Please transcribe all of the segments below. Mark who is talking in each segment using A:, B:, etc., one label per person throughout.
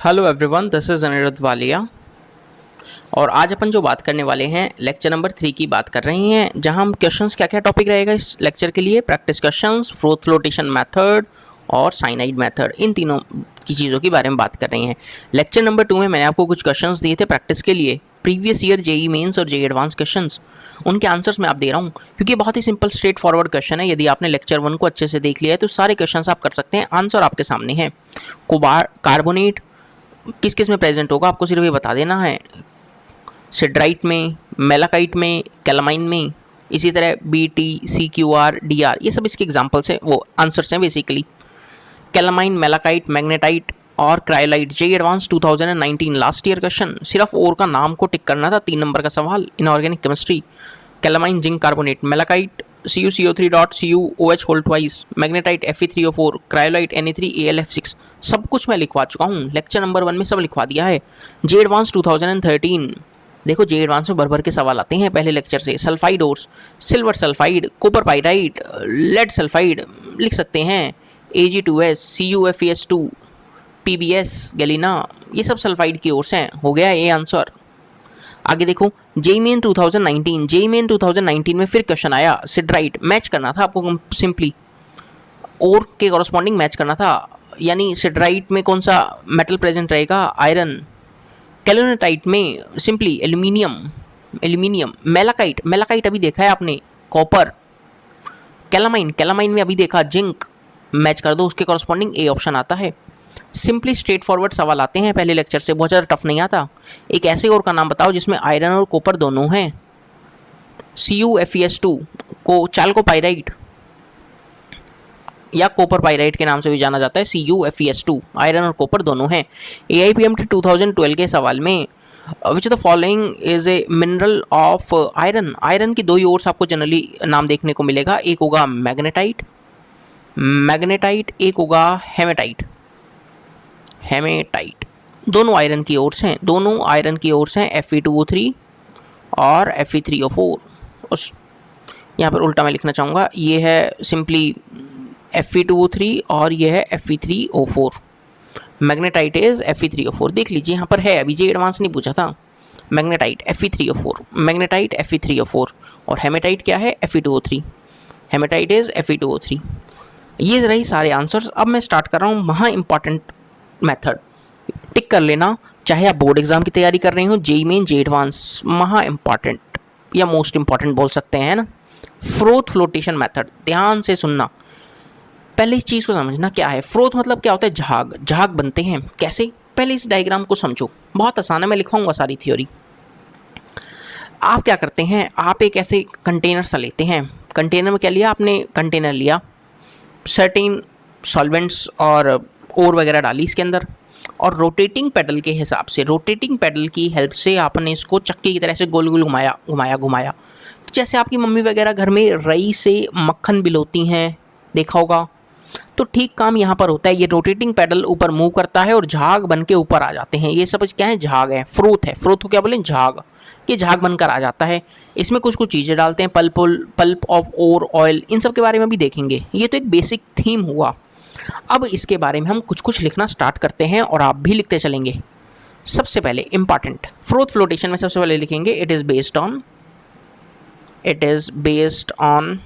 A: Hello everyone, this is Aniruddh Walia. और आज अपन जो बात करने वाले हैं लेक्चर नंबर 3 की बात कर रहे हैं, जहां हम क्वेश्चंस क्या क्या टॉपिक रहेगा इस लेक्चर के लिए, practice questions, fruit flotation method और साइनाइड मेथड, इन तीनों की चीज़ों के बारे में बात कर रहे हैं। लेक्चर नंबर 2 में मैंने आपको कुछ क्वेश्चंस दिए थे प्रैक्टिस के लिए, प्रीवियस ईयर जेई मेंस और जेई एडवांस क्वेश्चंस, उनके आंसर्स मैं आप दे रहा हूँ क्योंकि बहुत ही सिंपल स्ट्रेट फॉरवर्ड क्वेश्चन है। यदि आपने लेक्चर 1 को अच्छे से देख लिया है तो सारे क्वेश्चंस आप कर सकते हैं, आंसर आपके सामने है। कार्बोनेट किस किस में प्रेजेंट होगा आपको सिर्फ ये बता देना है, सिड्राइट में, मेलाकाइट में, कैलामाइन में, इसी तरह BT CQR DR, ये सब इसके एग्जांपल्स हैं, वो आंसर्स हैं बेसिकली। कैलामाइन, मेलाकाइट, मैग्नेटाइट और cryolite, JEE advance 2019 last year question. सिर्फ और का नाम को टिक करना था, 3 नंबर का सवाल, inorganic chemistry. Calamine zinc carbonate, malachite CuCO3.CuOH whole twice, magnetite Fe3O4, cryolite Na3AlF6, सब कुछ मैं लिखवा चुका हूँ, लेक्चर नंबर 1 में सब लिखवा दिया है। जे एडवांस 2013, देखो जे एडवांस में भर भर के सवाल आते हैं पहले लेक्चर से। Sulphide ores, silver sulphide, copper pyrite, lead sulphide लिख सकते हैं, Ag2S, CuFeS2, PbS, गैलिना, ये सब सल्फाइड की ओर्स हैं। हो गया ये आंसर। आगे देखो, जेई मेन 2019 में फिर क्वेश्चन आया, सिड्राइट मैच करना था आपको, सिंपली और के कॉरस्पॉन्डिंग मैच करना था, यानी सिड्राइट में कौन सा मेटल प्रेजेंट रहेगा, आयरन। कैलोनेटाइट में सिंपली एल्यूमिनियम। मेलाकाइट अभी देखा है आपने, कॉपर। कैलामाइन में अभी देखा, जिंक, मैच कर दो, उसके कॉरस्पॉन्डिंग ए ऑप्शन आता है। सिंपली स्ट्रेट फॉरवर्ड सवाल आते हैं पहले लेक्चर से, बहुत ज़्यादा टफ नहीं आता। एक ऐसे और का नाम बताओ जिसमें आयरन और कॉपर दोनों हैं। CuFeS2 को चाल्कोपाइराइट या कॉपर पाइराइट के नाम से भी जाना जाता है। CuFeS2, आयरन और कॉपर दोनों हैं। AIPMT 2012 के सवाल में which the following is a mineral of iron की दो ही ओर्स आपको जनरली नाम देखने को मिलेगा, एक होगा मैग्नेटाइट, एक होगा हेमेटाइट। दोनों आयरन की ओर्स हैं, Fe2O3 और Fe3O4। उस यहाँ पर उल्टा मैं लिखना चाहूँगा, ये है सिंपली Fe2O3 और ये है Fe3O4। मैग्नेटाइट इज Fe3O4, देख लीजिए यहाँ पर है, अभी जे एडवांस नहीं पूछा था। मैग्नेटाइट Fe3O4 और हेमेटाइट क्या है, Fe2O3। Hematite is Fe2O3। ये रही सारे आंसर्स। अब मैं स्टार्ट कर रहा हूँ महा इंपॉर्टेंट मेथड, टिक कर लेना, चाहे आप बोर्ड एग्जाम की तैयारी कर रहे हो, जेई मेन, जे एडवांस, महा इंपॉर्टेंट या मोस्ट इंपॉर्टेंट बोल सकते हैं ना। फ्रोथ फ्लोटेशन मेथड, ध्यान से सुनना, पहले इस चीज़ को समझना क्या है। फ्रोथ मतलब क्या होता है, झाग बनते हैं। कैसे, पहले इस डायग्राम को समझो, बहुत आसान है, मैं लिखवाऊंगा सारी थ्योरी। आप क्या करते हैं, आप एक ऐसे कंटेनर सा लेते हैं, कंटेनर में क्या लिया आपने, कंटेनर लिया, सर्टेन सॉल्वेंट्स और वगैरह डाली इसके अंदर, और रोटेटिंग पेडल के हिसाब से, रोटेटिंग पेडल की हेल्प से आपने इसको चक्के की तरह से गोल गोल घुमाया। तो जैसे आपकी मम्मी वगैरह घर में रई से मक्खन बिलोती हैं, देखा होगा, तो ठीक काम यहाँ पर होता है। ये रोटेटिंग पेडल ऊपर मूव करता है और झाग बन के ऊपर आ जाते हैं। ये सब क्या है, झाग है, फ्रूट है। फ्रूट को क्या बोलें, झाग। ये झाग बनकर आ जाता है। इसमें कुछ चीज़ें डालते हैं, पल्प ऑफ ओर, ऑयल, इन सब के बारे में भी देखेंगे। ये तो एक बेसिक थीम हुआ। अब इसके बारे में हम कुछ लिखना स्टार्ट करते हैं और आप भी लिखते चलेंगे। सबसे पहले इंपॉर्टेंट, फ्रोथ फ्लोटेशन में सबसे पहले लिखेंगे, it is based on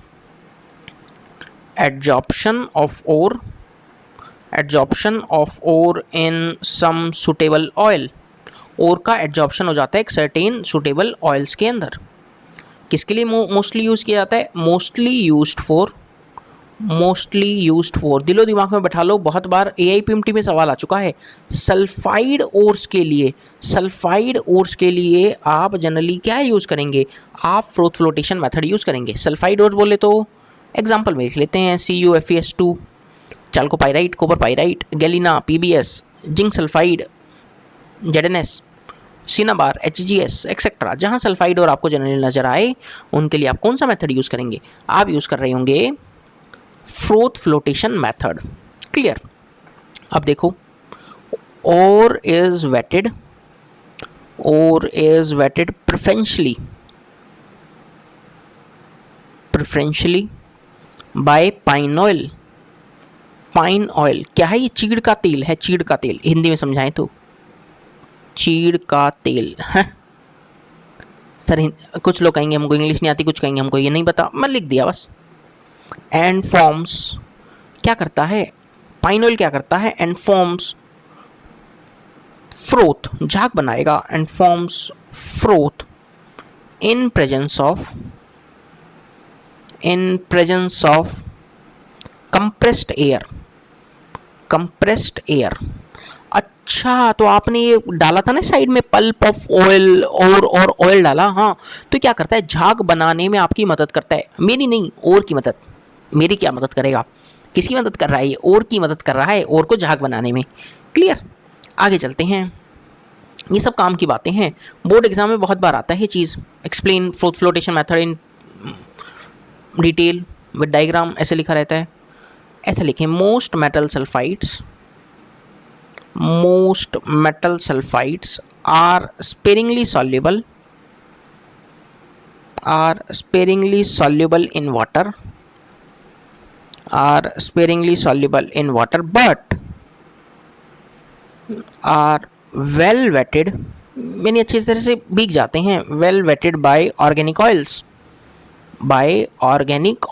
A: adsorption of ore in some suitable oil। और का एडजॉर्प्शन हो जाता है एक सर्टेन सुटेबल ऑयल्स के अंदर। किसके लिए मोस्टली यूज़ किया जाता है, मोस्टली यूज्ड फॉर, दिलो दिमाग में बैठा लो, बहुत बार AIPMT में सवाल आ चुका है। सल्फाइड ओर्स के लिए आप जनरली क्या यूज़ करेंगे, आप फ्रोथ फ्लोटेशन मेथड यूज़ करेंगे। सल्फाइड ओर्स बोले तो एग्जाम्पल में लिख लेते हैं, CuFeS2, chalcopyrite, copper pyrite, galena, PbS, zinc sulphide, ZnS, cinnabar, HgS etcetera. जहाँ सल्फाइड और आपको जनरली नजर आए उनके लिए आप कौन सा मेथड यूज़ करेंगे, आप यूज़ कर रहे होंगे फ्रोथ फ्लोटेशन मेथड। क्लियर। अब देखो, ore is wetted preferentially by pine oil. क्या है ये, चीड़ का तेल है, हिंदी में समझाएं तो चीड़ का तेल है सर। कुछ लोग कहेंगे हमको इंग्लिश नहीं आती, कुछ कहेंगे हमको ये नहीं पता, मैं लिख दिया बस। एंड फॉर्म्स क्या करता है, पाइन ऑयल क्या करता है, एंड फॉर्म्स फ्रोथ, झाग बनाएगा, and forms froth in presence of compressed air. Compressed air, अच्छा तो आपने ये डाला था ना साइड में, पल्प ऑफ ऑयल और ऑयल डाला, हाँ। तो क्या करता है, झाग बनाने में आपकी मदद करता है, मेरी नहीं और की मदद। मेरी क्या मदद करेगा, किसकी मदद कर रहा है ये, और की मदद कर रहा है, और को झाग बनाने में। क्लियर, आगे चलते हैं। ये सब काम की बातें हैं, बोर्ड एग्जाम में बहुत बार आता है ये चीज़। Explain froth flotation method in detail with diagram, ऐसे लिखा रहता है। ऐसे लिखें, most metal sulphides are sparingly soluble in water but are well wetted, यानी अच्छी तरह से भीग जाते हैं, well wetted by organic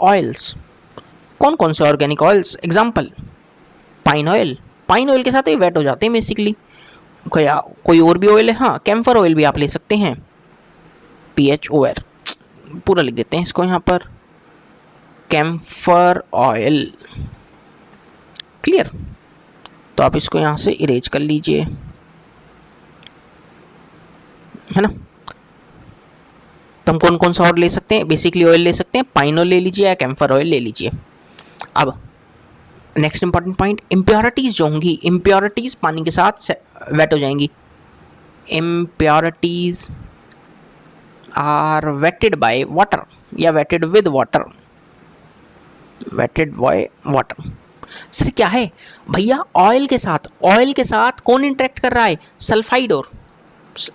A: oils। कौन कौन से organic oils, example pine oil के साथ ही वेट हो जाते हैं बेसिकली। कोई और भी ऑयल है, हाँ, कैम्फर ऑयल भी आप ले सकते हैं, PHOR पूरा लिख देते हैं इसको यहाँ पर, कैम्फर ऑयल। क्लियर, तो आप इसको यहाँ से इरेज कर लीजिए, है ना। तो हम कौन कौन सा और ले सकते हैं, बेसिकली ऑयल ले सकते हैं, पाइन ऑयल ले लीजिए या कैम्फर ऑयल ले लीजिए। अब नेक्स्ट इंपॉर्टेंट पॉइंट, इम्प्योरिटीज़ जो होंगी, इम्प्योरिटीज़ पानी के साथ वेट हो जाएंगी। Impurities are wetted by water या wetted with water, wetted by water. Sir क्या है भैया, ऑयल के साथ कौन इंटरेक्ट कर रहा है, सल्फाइड और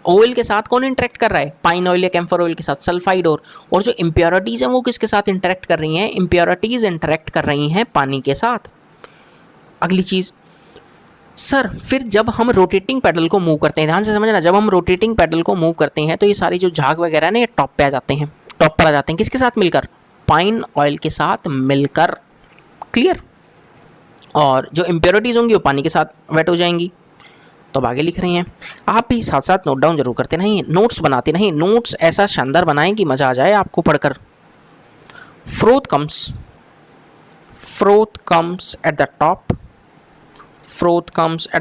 A: ऑयल के साथ कौन इंटरेक्ट कर रहा है, पाइन ऑयल या कैम्फर ऑयल के साथ सल्फाइड और जो इम्प्योरिटीज़ हैं वो किसके साथ इंटरेक्ट कर रही हैं, इम्प्योरिटीज़ इंटरेक्ट कर रही हैं पानी के साथ। अगली चीज़ सर, फिर जब हम रोटेटिंग पैडल को मूव करते हैं, ध्यान से समझना, जब हम रोटेटिंग पैडल को मूव करते हैं तो ये सारी जो झाग वगैरह है ना, ये टॉप पर आ जाते हैं, किसके साथ मिलकर, पाइन ऑयल के साथ मिलकर। क्लियर, और जो इम्प्योरिटीज़ होंगी वो पानी के साथ वेट हो जाएंगी। तो अब आगे लिख रहे हैं, आप भी साथ साथ नोट डाउन जरूर करते नहीं, नोट्स बनाते नहीं, नोट्स ऐसा शानदार बनाएं कि मज़ा आ जाए आपको पढ़कर। Froth comes at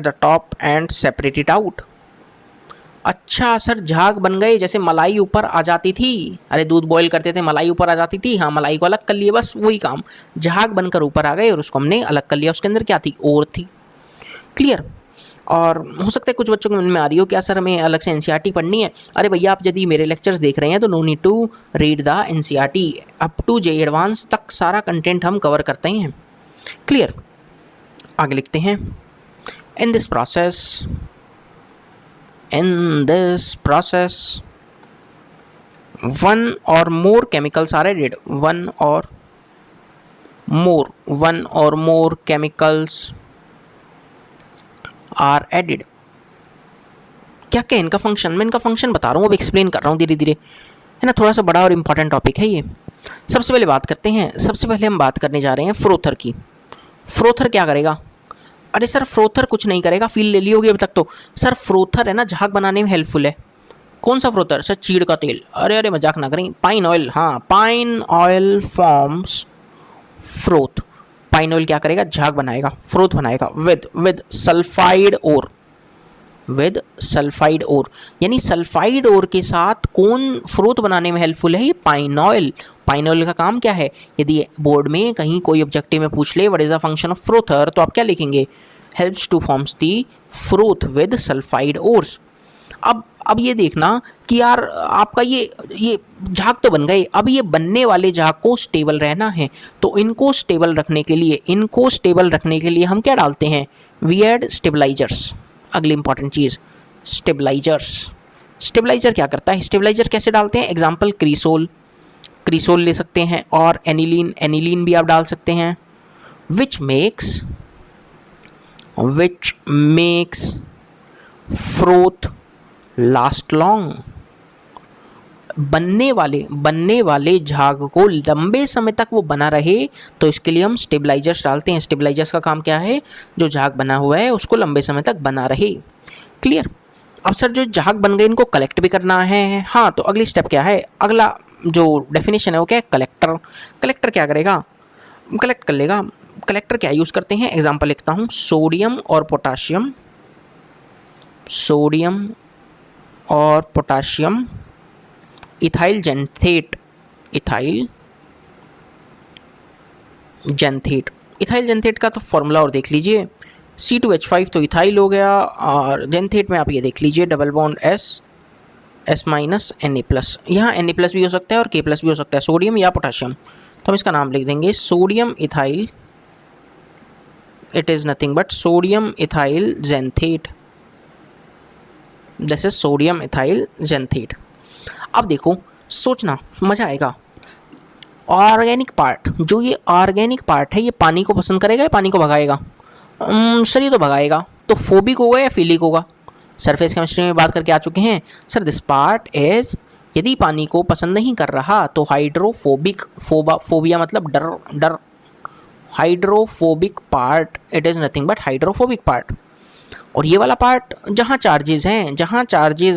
A: the top and separate it out. अच्छा सर, झाग बन गए, जैसे मलाई ऊपर आ जाती थी, अरे दूध बॉईल करते थे, मलाई ऊपर आ जाती थी, हाँ मलाई को अलग कर लिए, बस वही काम, झाग बनकर ऊपर आ गए और उसको हमने अलग कर लिया, उसके अंदर क्या थी, और थी। क्लियर, और हो सकता है कुछ बच्चों को मन में आ रही हो क्या सर हमें अलग से एनसीईआरटी पढ़नी है। अरे भैया, आप यदि मेरे लेक्चर्स देख रहे हैं तो no need to read the NCERT, up to JEE advance तक सारा कंटेंट हम कवर करते हैं। क्लियर, आगे लिखते हैं, in this process one or more chemicals are added, one or more chemicals are added. क्या क्या इनका फंक्शन, मैं इनका फंक्शन बता रहा हूँ, अब एक्सप्लेन कर रहा हूँ धीरे धीरे, है ना, थोड़ा सा बड़ा और इंपॉर्टेंट टॉपिक है ये। सबसे पहले बात करते हैं, सबसे पहले हम बात करने जा रहे हैं फ्रोथर की। फ्रोथर क्या करेगा, अरे सर फ्रोथर कुछ नहीं करेगा, फील ले ली होगी अभी तक तो। सर फ्रोथर है ना, झाग बनाने में हेल्पफुल है। कौन सा फ्रोथर, सर चीड़ का तेल, अरे मजाक ना करें, पाइन ऑयल, हाँ pine oil forms froth. Pine oil क्या करेगा, झाग बनाएगा, फ्रोथ बनाएगा विद सल्फाइड ओर, यानी सल्फाइड ओर के साथ कौन फ्रोथ बनाने में हेल्पफुल है, ये पाइन ऑयल। पाइन ऑयल का काम क्या है, यदि बोर्ड में कहीं कोई ऑब्जेक्टिव में पूछ ले what is the function of frother, तो आप क्या लिखेंगे, helps two forms the froth with sulphide ores. अब ये देखना कि यार आपका ये झाग तो बन गए, अब ये बनने वाले झाग को स्टेबल रहना है, तो इनको स्टेबल रखने के लिए हम क्या डालते हैं, वी ऐड स्टेबलाइजर्स। अगली इंपॉर्टेंट चीज़, स्टेबलाइजर क्या करता है, स्टेबलाइजर कैसे डालते हैं, एग्जाम्पल क्रीसोल ले सकते हैं, और एनिलीन भी आप डाल सकते हैं, which makes froth last long, बनने वाले झाग को लंबे समय तक वो बना रहे, तो इसके लिए हम स्टेबलाइजर्स डालते हैं। स्टेबलाइजर्स का काम क्या है? जो झाग बना हुआ है उसको लंबे समय तक बना रहे। क्लियर? अब सर जो झाग बन गए इनको कलेक्ट भी करना है। हाँ, तो अगली स्टेप क्या है? अगला जो डेफिनेशन है वो क्या है? कलेक्टर। कलेक्टर क्या करेगा? कलेक्ट कर लेगा। कलेक्टर क्या यूज़ करते हैं? एग्जाम्पल लिखता हूँ, सोडियम और पोटाशियम, सोडियम और पोटाशियम, इथाइल जेंथेट, इथाइल जेंथेट। इथाइल जेंथेट का तो फॉर्मूला और देख लीजिए, C2H5 तो इथाइल हो गया, और जेंथेट में आप ये देख लीजिए double bond S minus Na+। यहाँ Na+ भी हो सकता है और K+ भी हो सकता है, सोडियम या पोटाशियम। तो हम इसका नाम लिख देंगे sodium ethyl, it is nothing but sodium ethyl xanthate, this is sodium ethyl xanthate. अब देखो, सोचना मज़ा आएगा। ऑर्गेनिक पार्ट, जो ये ऑर्गेनिक पार्ट है, ये पानी को पसंद करेगा या पानी को भगाएगा? सर ये तो भगाएगा, तो फोबिक होगा या फिलिक होगा? सरफेस केमिस्ट्री में बात करके आ चुके हैं सर, दिस पार्ट इज, यदि पानी को पसंद नहीं कर रहा तो हाइड्रोफोबिक, फोबिया मतलब डर, hydrophobic part, it is nothing but hydrophobic part. और ये वाला पार्ट जहाँ चार्जेस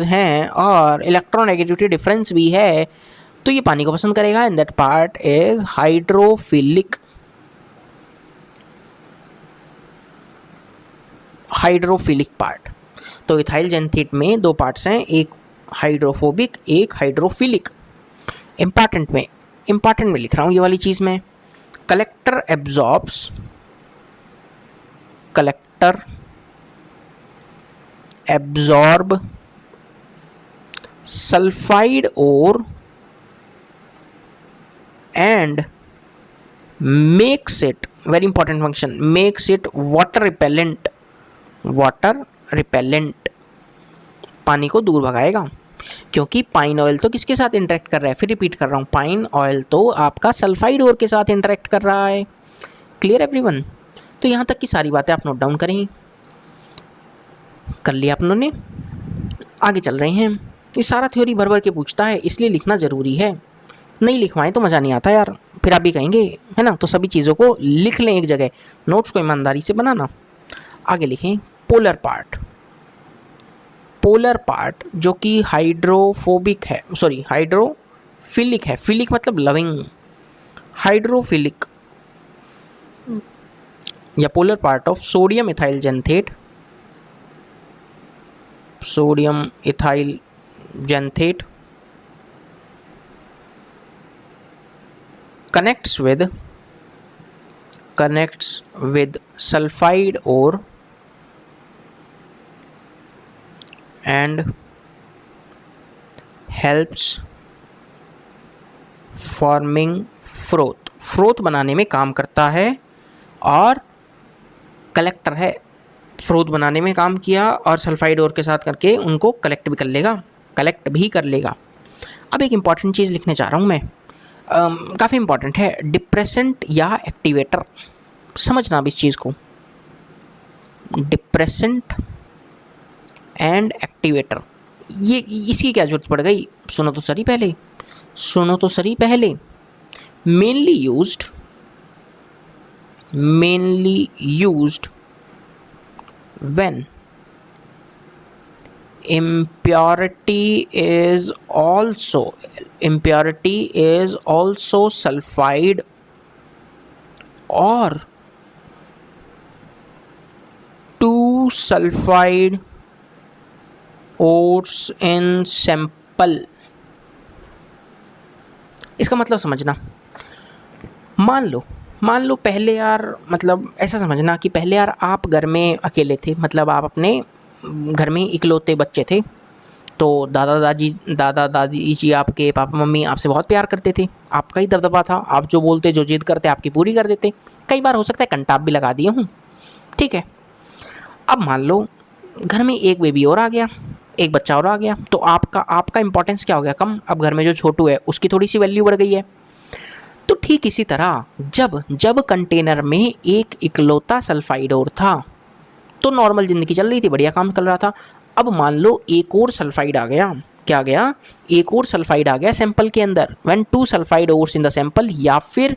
A: हैं और इलेक्ट्रोनेगेटिविटी डिफरेंस भी है, तो ये पानी को पसंद करेगा, and that part is hydrophilic, hydrophilic part. तो इथाइल जेंथेट में दो पार्ट्स हैं, एक हाइड्रोफोबिक, एक हाइड्रोफिलिक। इंपॉर्टेंट में लिख रहा हूँ ये वाली चीज़ में। Collector absorbs, collector absorb sulphide ore and makes it, very important function, makes it water repellent, water repellent, पानी को दूर भगाएगा। क्योंकि पाइन ऑयल तो किसके साथ इंटरेक्ट कर रहा है? फिर रिपीट कर रहा हूँ, पाइन ऑयल तो आपका सल्फाइड ओर के साथ इंटरेक्ट कर रहा है। Clear everyone? तो यहाँ तक की सारी बातें आप नोट डाउन करें, कर लिया अपनों ने। आगे चल रहे हैं। ये सारा थ्योरी भर भर के पूछता है, इसलिए लिखना ज़रूरी है। नहीं लिखवाएं तो मज़ा नहीं आता यार, फिर आप भी कहेंगे, है ना? तो सभी चीज़ों को लिख लें एक जगह, नोट्स को ईमानदारी से बनाना। आगे लिखें पोलर पार्ट। पोलर पार्ट जो कि हाइड्रोफोबिक है, सॉरी हाइड्रोफिलिक है, फिलिक मतलब लविंग, हाइड्रोफिलिक, या polar part of sodium ethyl xanthate, sodium ethyl xanthate connects with sulfide ore and helps forming froth, froth बनाने में काम करता है, और कलेक्टर है, फ्रोथ बनाने में काम किया और सल्फाइड ओर के साथ करके उनको कलेक्ट भी कर लेगा। अब एक इम्पॉर्टेंट चीज़ लिखने जा रहा हूँ मैं, काफ़ी इम्पॉर्टेंट है, डिप्रेसेंट या एक्टिवेटर। समझना अब इस चीज़ को, डिप्रेसेंट एंड एक्टिवेटर, ये इसकी क्या जरूरत पड़ गई? सुनो तो सही पहले। Mainly used when impurity is also sulfide or two sulfide ores in sample। इसका मतलब समझना, मान लो पहले यार, मतलब ऐसा समझना कि पहले यार आप घर में अकेले थे, मतलब आप अपने घर में इकलौते बच्चे थे, तो दादा दादी जी, आपके पापा मम्मी आपसे बहुत प्यार करते थे, आपका ही दबदबा था, आप जो बोलते जो जिद करते आपकी पूरी कर देते। कई बार हो सकता है कंटाप भी लगा दिए हूँ, ठीक है। अब मान लो घर में एक बेबी और आ गया, एक बच्चा और आ गया, तो आपका इंपॉर्टेंस क्या हो गया? कम। अब घर में जो छोटू है उसकी थोड़ी सी वैल्यू बढ़ गई है। तो ठीक इसी तरह जब कंटेनर में एक इकलौता सल्फाइड ओर था, तो नॉर्मल ज़िंदगी चल रही थी, बढ़िया काम चल रहा था। अब मान लो एक और सल्फाइड आ गया, क्या आ गया, एक और सल्फाइड आ गया सैंपल के अंदर, when 2 sulphide ores in the sample, या फिर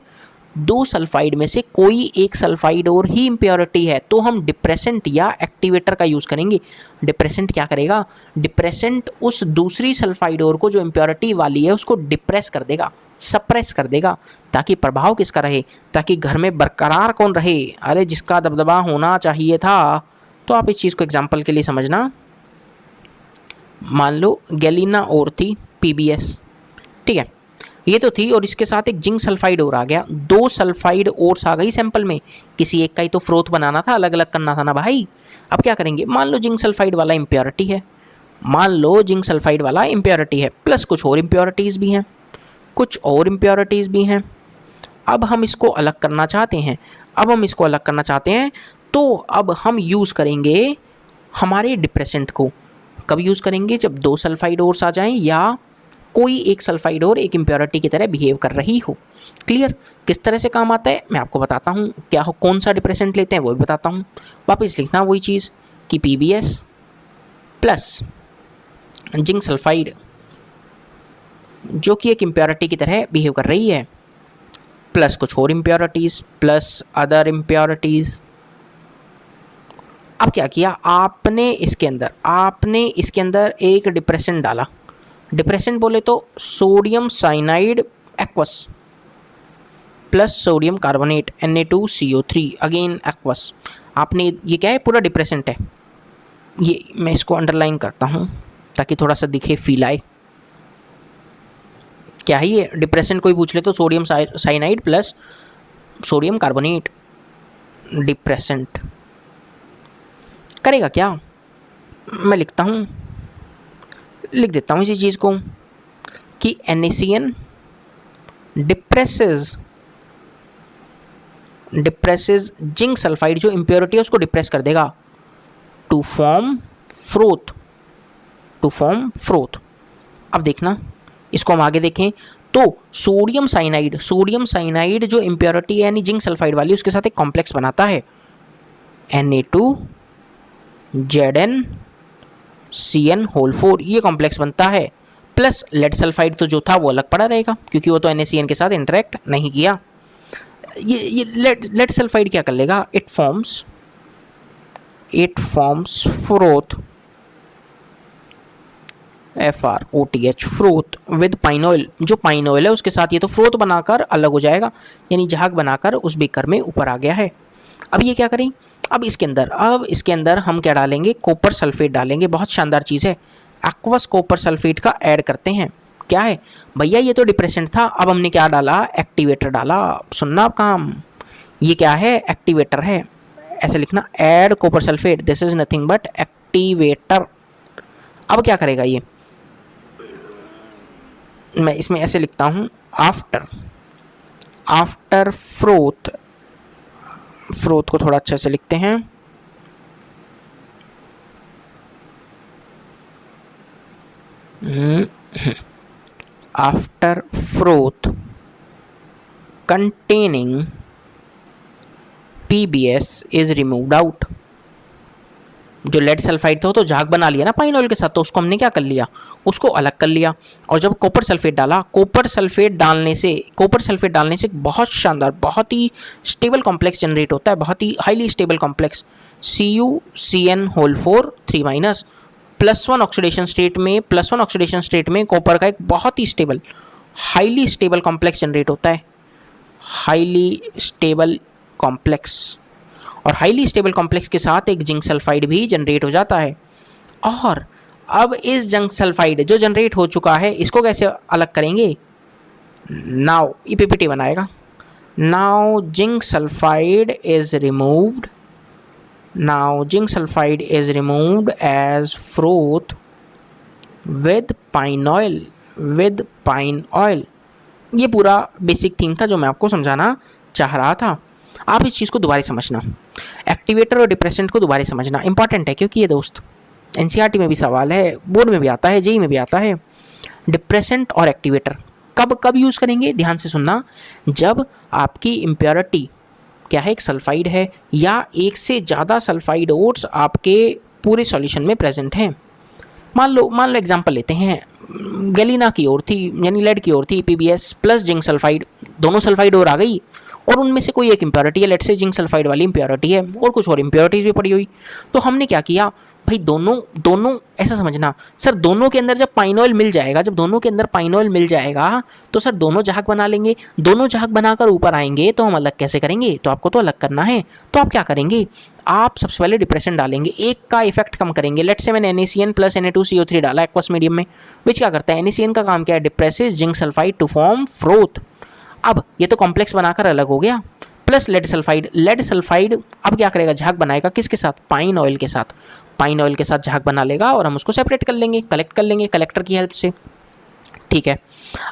A: 2 सल्फाइड में से कोई एक सल्फाइड और ही इम्प्योरिटी है, तो हम डिप्रेसेंट या एक्टिवेटर का यूज़ करेंगे। डिप्रेसेंट क्या करेगा, डिप्रेसेंट उस दूसरी सल्फाइड और को जो इम्प्योरिटी वाली है उसको डिप्रेस कर देगा, सप्रेस कर देगा, ताकि प्रभाव किसका रहे, ताकि घर में बरकरार कौन रहे, अरे जिसका दबदबा होना चाहिए था। तो आप इस चीज़ को एग्जाम्पल के लिए समझना, मान लो गैलीना और थी पीबीएस, ठीक है, ये तो थी, और इसके साथ एक जिंक सल्फाइड और आ गया, 2 सल्फाइड ओर्स आ गई सैंपल में, किसी एक का ही तो फ्रोथ बनाना था, अलग अलग करना था ना भाई। अब क्या करेंगे, मान लो जिंक सल्फाइड वाला इम्प्योरिटी है, मान लो जिंक सल्फाइड वाला इम्प्योरिटी है, प्लस कुछ और इम्प्योरिटीज़ भी हैं, कुछ और इम्प्योरिटीज़ भी हैं। अब हम इसको अलग करना चाहते हैं, अब हम इसको अलग करना चाहते हैं, तो अब हम यूज़ करेंगे हमारे डिप्रेसेंट को। कब यूज़ करेंगे, जब 2 सल्फाइड ओर्स आ जाएं या कोई एक सल्फाइड और एक इम्प्योरिटी की तरह बिहेव कर रही हो। क्लियर, किस तरह से काम आता है मैं आपको बताता हूँ, क्या हो कौन सा डिप्रेसेंट लेते हैं वो भी बताता हूँ। वापस लिखना वही चीज़ कि पीबीएस प्लस जिंक सल्फाइड जो कि एक इम्प्योरिटी की तरह बिहेव कर रही है, प्लस कुछ और इम्प्योरिटीज़, प्लस अदर इम्प्योरिटीज़। अब क्या किया आपने इसके अंदर एक डिप्रेसेंट डाला। डिप्रेसेंट बोले तो sodium cyanide aqueous plus sodium carbonate Na2CO3 again aqueous. आपने ये क्या है, पूरा डिप्रेसेंट है, ये मैं इसको अंडरलाइन करता हूँ ताकि थोड़ा सा दिखे, फील आए। क्या है ये डिप्रेसेंट, कोई पूछ ले तो sodium cyanide plus sodium carbonate depressant करेगा क्या, मैं लिख देता हूँ इसी चीज़ को कि NaCN डिप्रेसेस जिंक सल्फाइड, जो इम्प्योरिटी है उसको डिप्रेस कर देगा टू फॉर्म फ्रोथ। अब देखना, इसको हम आगे देखें तो सोडियम साइनाइड जो इम्प्योरिटी है यानी जिंक सल्फाइड वाली, उसके साथ एक कॉम्प्लेक्स बनाता है Na2ZnCN4, ये कॉम्प्लेक्स बनता है, प्लस लेड सल्फाइड तो जो था वो अलग पड़ा रहेगा क्योंकि वो तो NaCN के साथ इंटरेक्ट नहीं किया। ये लेड सल्फाइड क्या कर लेगा, it forms froth FROTH froth with pine oil, जो पाइन ऑयल है उसके साथ ये तो फ्रोथ बनाकर अलग हो जाएगा, यानी झाग बनाकर उस बेकर में ऊपर आ गया है। अब ये क्या करें, अब इसके अंदर हम क्या डालेंगे, कॉपर सल्फेट डालेंगे, बहुत शानदार चीज़ है, एक्वस कॉपर सल्फेट का ऐड करते हैं। क्या है भैया, ये तो डिप्रेसेंट था, अब हमने क्या डाला, एक्टिवेटर डाला। सुनना आप काम, ये क्या है, एक्टिवेटर है, ऐसे लिखना, add copper sulphate, this is nothing but activator. अब क्या करेगा ये, मैं इसमें ऐसे लिखता हूँ, आफ्टर फ्रोथ को थोड़ा अच्छे से लिखते हैं, after froth containing PBS is removed out. जो लेड सल्फाइड था वो तो झाग बना लिया ना पाइन ऑयल के साथ, तो उसको हमने क्या कर लिया, उसको अलग कर लिया। और जब कॉपर सल्फेट डाला, कॉपर सल्फेट डालने से बहुत शानदार, बहुत ही स्टेबल कॉम्प्लेक्स जनरेट होता है, बहुत ही highly stable complex CuCN4 3- +1 oxidation state में कॉपर का एक बहुत ही stable, highly stable complex generate होता है, हाईली स्टेबल कॉम्प्लेक्स। और हाईली स्टेबल कॉम्प्लेक्स के साथ एक जिंक सल्फाइड भी जनरेट हो जाता है। और अब इस जिंक सल्फाइड जो जनरेट हो चुका है, इसको कैसे अलग करेंगे, नाउ ये PPT बनाएगा, now zinc sulphide is removed as froth with pine oil. ये पूरा बेसिक थीम था जो मैं आपको समझाना चाह रहा था। आप इस चीज़ को दोबारा समझना, एक्टिवेटर और डिप्रेसेंट को दोबारा समझना इंपॉर्टेंट है, क्योंकि ये दोस्त NCERT में भी सवाल है, बोर्ड में भी आता है, JEE में भी आता है। डिप्रेसेंट और एक्टिवेटर कब यूज़ करेंगे, ध्यान से सुनना, जब आपकी इम्प्योरिटी क्या है, एक सल्फाइड है या एक से ज़्यादा सल्फाइड ओट्स आपके पूरे सॉल्यूशन में प्रेजेंट हैं। मान लो एग्जांपल लेते हैं, गैलिना की ओर थी यानी लेड की ओर थी PbS प्लस जिंक सल्फाइड, दोनों सल्फाइड और आ गई और उनमें से कोई एक इम्प्योरिटी है, लेट से जिंक सल्फाइड वाली इम्प्योरिटी है और कुछ और इम्प्योरिटीज भी पड़ी हुई। तो हमने क्या किया भाई, दोनों ऐसा समझना सर, दोनों के अंदर जब पाइन ऑयल मिल जाएगा, जब दोनों के अंदर पाइन ऑयल मिल जाएगा तो सर दोनों जहाग बना लेंगे, दोनों जहाग बनाकर ऊपर आएंगे तो हम अलग कैसे करेंगे, तो आपको तो अलग करना है। तो आप क्या करेंगे, आप सबसे पहले डिप्रेशन डालेंगे, एक का इफेक्ट कम करेंगे। लेट्स से मैंने NaCN प्लस Na2CO3 डाला एक्वस मीडियम में, विच क्या करता है, NaCN का काम क्या है, depresses zinc sulphide to form froth. अब ये तो कॉम्प्लेक्स बनाकर अलग हो गया, प्लस लेड सल्फाइड अब क्या करेगा, झाग बनाएगा किसके साथ, पाइन ऑयल के साथ, पाइन ऑयल के साथ झाग बना लेगा और हम उसको सेपरेट कर लेंगे, कलेक्ट कर लेंगे कलेक्टर की हेल्प से। ठीक है,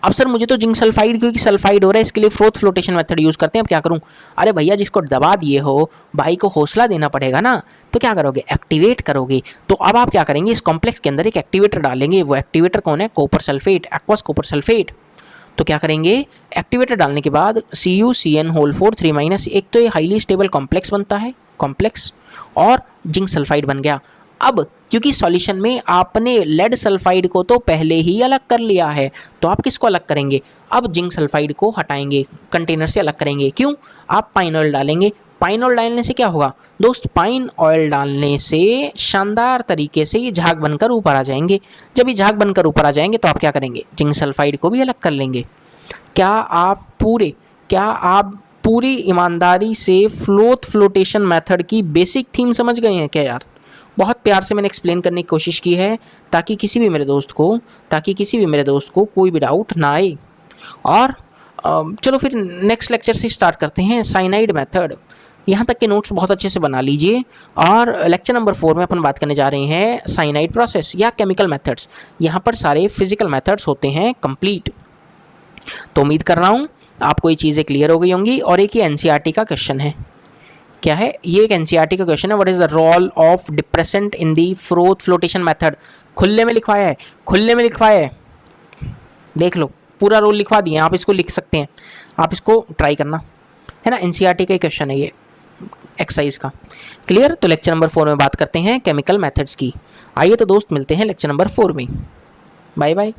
A: अब सर मुझे तो जिंक सल्फाइड क्योंकि सल्फाइड हो रहा है इसके लिए फ्रोथ फ्लोटेशन मेथड यूज़ करते हैं। अब क्या करूं, अरे भैया जिसको दबा दिए हो भाई को हौसला देना पड़ेगा ना, तो क्या करोगे, एक्टिवेट करोगे। तो अब आप क्या करेंगे, इस कॉम्प्लेक्स के अंदर एक एक्टिवेटर डालेंगे, वो एक्टिवेटर कौन है, copper sulphate, aqueous copper sulphate. तो क्या करेंगे, एक्टिवेटर डालने के बाद CuCN(4)3-, एक तो ये हाईली स्टेबल कॉम्प्लेक्स बनता है, कॉम्प्लेक्स, और जिंक सल्फाइड बन गया। अब क्योंकि सॉल्यूशन में आपने लेड सल्फाइड को तो पहले ही अलग कर लिया है, तो आप किसको अलग करेंगे, अब जिंक सल्फाइड को हटाएंगे, कंटेनर से अलग करेंगे। क्यों, आप पाइन ऑयल डालेंगे, पाइन ऑयल डालने से क्या होगा दोस्त, पाइन ऑयल डालने से शानदार तरीके से ये झाग बनकर ऊपर आ जाएंगे। जब ये झाग बनकर ऊपर आ जाएंगे तो आप क्या करेंगे, जिंक सल्फाइड को भी अलग कर लेंगे। क्या आप पूरी ईमानदारी से फ्लोटेशन मेथड की बेसिक थीम समझ गए हैं क्या यार? बहुत प्यार से मैंने एक्सप्लेन करने की कोशिश की है ताकि किसी भी मेरे दोस्त को कोई भी डाउट ना आए। और चलो फिर नेक्स्ट लेक्चर से स्टार्ट करते हैं, साइनाइड मेथड। यहाँ तक के नोट्स बहुत अच्छे से बना लीजिए। और लेक्चर नंबर 4 में अपन बात करने जा रहे हैं साइनाइड प्रोसेस या केमिकल मेथड्स। यहाँ पर सारे फिजिकल मेथड्स होते हैं कंप्लीट। तो उम्मीद कर रहा हूँ आपको ये चीज़ें क्लियर हो गई होंगी। और एक ये NCERT का क्वेश्चन है, क्या है ये, एक NCERT का क्वेश्चन है, what is the role of depressant in the froth flotation method. खुले में लिखवाया है, देख लो पूरा रोल लिखवा दिए, आप इसको लिख सकते हैं, आप इसको ट्राई करना है ना। NCERT का क्वेश्चन है ये एक्सरसाइज का। क्लियर, तो लेक्चर नंबर 4 में बात करते हैं केमिकल मेथड्स की। आइए तो दोस्त मिलते हैं लेक्चर नंबर 4 में। Bye bye.